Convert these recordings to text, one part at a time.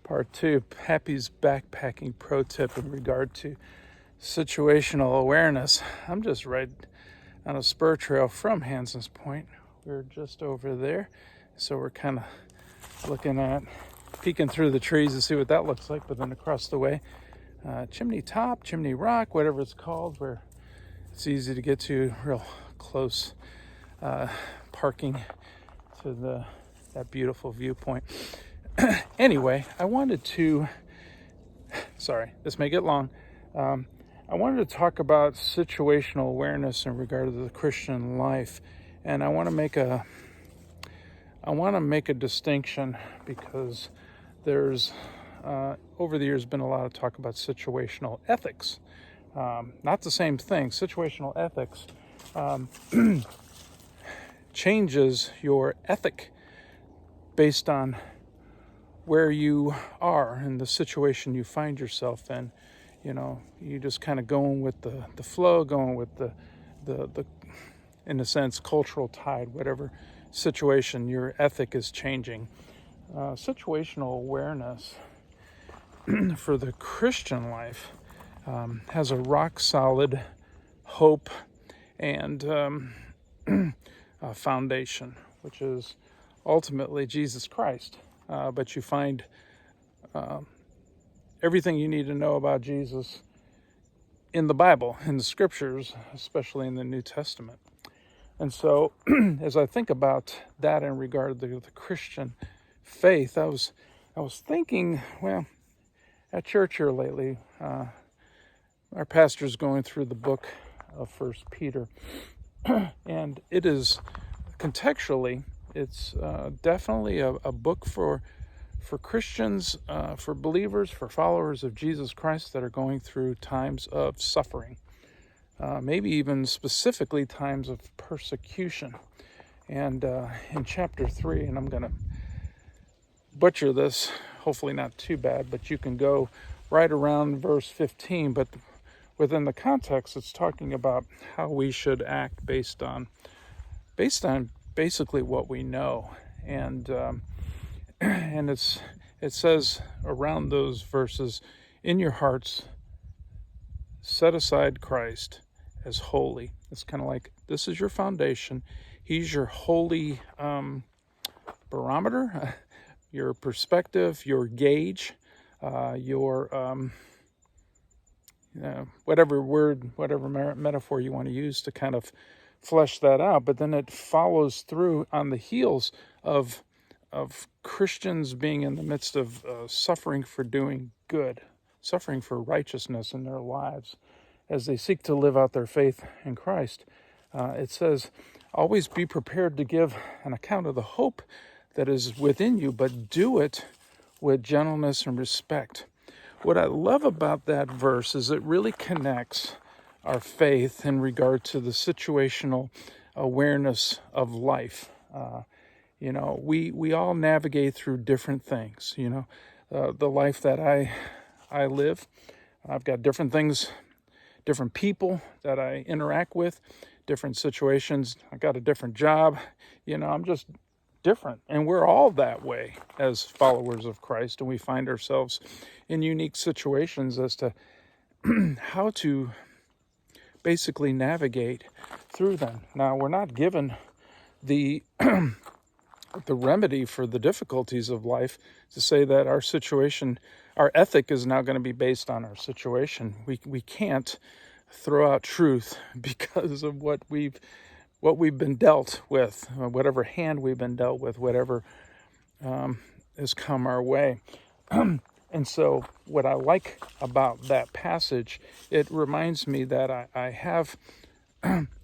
Part 2, Happy's backpacking pro tip in regard to situational awareness. I'm just right on a spur trail from Hansons Point. We're just over there, so we're kind of looking at, peeking through the trees to see what that looks like. But then across the way, chimney top, chimney rock, whatever it's called, where it's easy to get to, real close parking to that beautiful viewpoint. Anyway, I wanted to, this may get long. I wanted to talk about situational awareness in regard to the Christian life, and I want to make a distinction because there's over the years been a lot of talk about situational ethics. Not the same thing. Situational ethics changes your ethic based on where you are and the situation you find yourself in. You know, you just kind of going with the flow, going with the in a sense cultural tide, whatever situation, your ethic is changing. Situational awareness for the Christian life has a rock solid hope and foundation, which is ultimately Jesus Christ. But you find everything you need to know about Jesus in the Bible, in the scriptures, especially in the New Testament. And so as I think about that in regard to the Christian faith, I was thinking, well, at church here lately, our pastor's going through the book of 1 Peter, and it is contextually, it's definitely a book for Christians, for believers, for followers of Jesus Christ that are going through times of suffering, maybe even specifically times of persecution. And in chapter 3, and I'm going to butcher this, hopefully not too bad, but you can go right around verse 15, but within the context, it's talking about how we should act based on basically what we know. And it says around those verses, in your hearts, set aside Christ as holy. It's kind of like, this is your foundation. He's your holy barometer, your perspective, your gauge, your whatever word, whatever metaphor you want to use to kind of flesh that out. But then it follows through on the heels of Christians being in the midst of suffering for doing good, suffering for righteousness in their lives as they seek to live out their faith in Christ. It says, always be prepared to give an account of the hope that is within you, but do it with gentleness and respect. What I love about that verse is it really connects our faith in regard to the situational awareness of life. You know, we all navigate through different things. You know, the life that I live, I've got different things, different people that I interact with, different situations. I got a different job. You know, I'm just different, and we're all that way as followers of Christ, and we find ourselves in unique situations as to how to basically navigate through them. Now, we're not given the remedy for the difficulties of life to say that our situation, our ethic is now going to be based on our situation. We can't throw out truth because of what we've been dealt with, whatever hand we've been dealt with, whatever has come our way. And so what I like about that passage, it reminds me that I have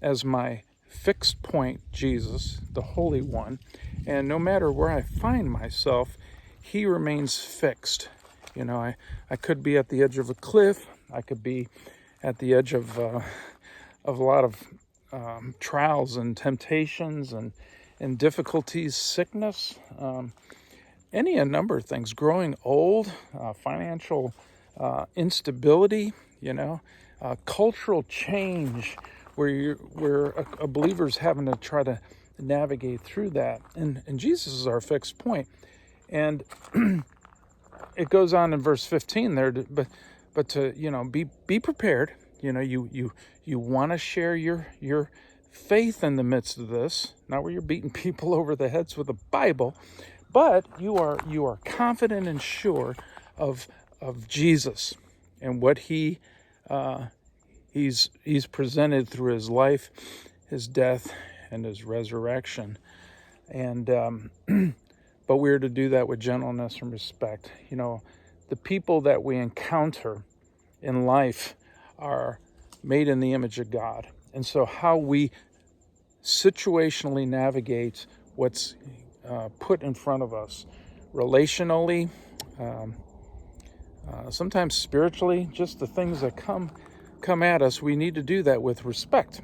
as my fixed point Jesus, the Holy One, and no matter where I find myself, he remains fixed. You know, I could be at the edge of a cliff. I could be at the edge of a lot of trials and temptations and difficulties, sickness, a number of things, growing old, financial instability, you know, cultural change, where a believer's having to try to navigate through that. And Jesus is our fixed point. And it goes on in verse 15 there, but to, be prepared. You want to share your faith in the midst of this, not where you're beating people over the heads with a Bible, but you are confident and sure of Jesus and what he's presented through his life, his death, and his resurrection. And but we're to do that with gentleness and respect. The people that we encounter in life are made in the image of God. And so how we situationally navigate what's put in front of us, relationally, sometimes spiritually, just the things that come at us, we need to do that with respect.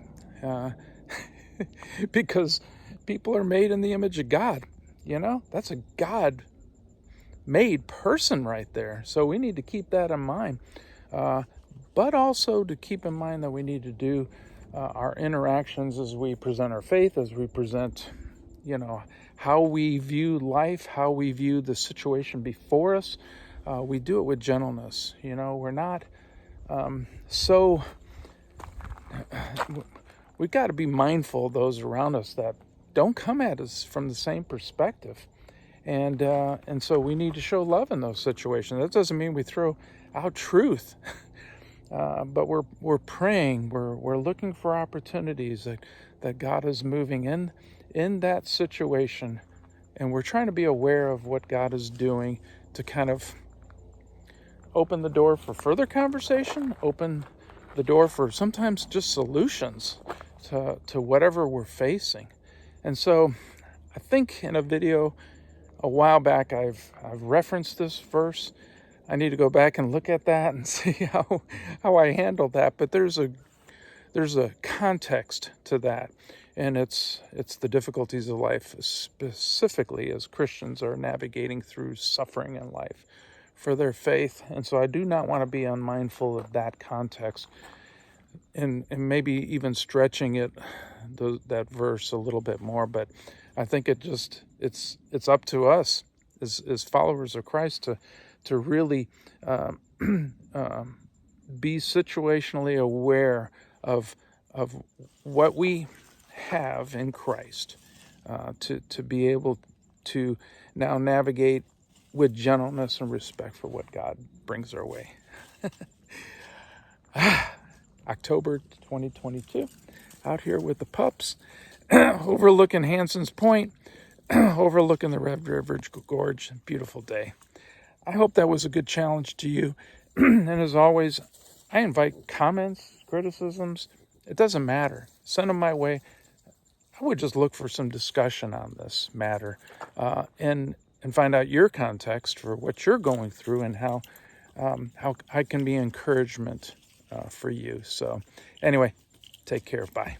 Because people are made in the image of God. That's a God-made person right there. So we need to keep that in mind. But also to keep in mind that we need to do our interactions as we present our faith, as we present, how we view life, how we view the situation before us. We do it with gentleness. We're not we've got to be mindful of those around us that don't come at us from the same perspective. And so we need to show love in those situations. That doesn't mean we throw out truth, but we're praying. We're looking for opportunities that God is moving in that situation, and we're trying to be aware of what God is doing to kind of open the door for further conversation, open the door for sometimes just solutions to whatever we're facing. And so I think in a video a while back I've referenced this verse. I need to go back and look at that and see how I handled that. But there's a context to that, and it's the difficulties of life, specifically as Christians are navigating through suffering in life for their faith. And so I do not want to be unmindful of that context, and maybe even stretching it, that verse a little bit more. But I think it's up to us as followers of Christ to really be situationally aware of what we have in Christ, to be able to now navigate with gentleness and respect for what God brings our way. October 2022, out here with the pups, overlooking Hansons Point, overlooking the Red River Gorge. Beautiful day. I hope that was a good challenge to you. And as always, I invite comments, criticisms. It doesn't matter. Send them my way. I would just look for some discussion on this matter, and find out your context for what you're going through, and how I can be encouragement for you. So anyway, take care. Bye.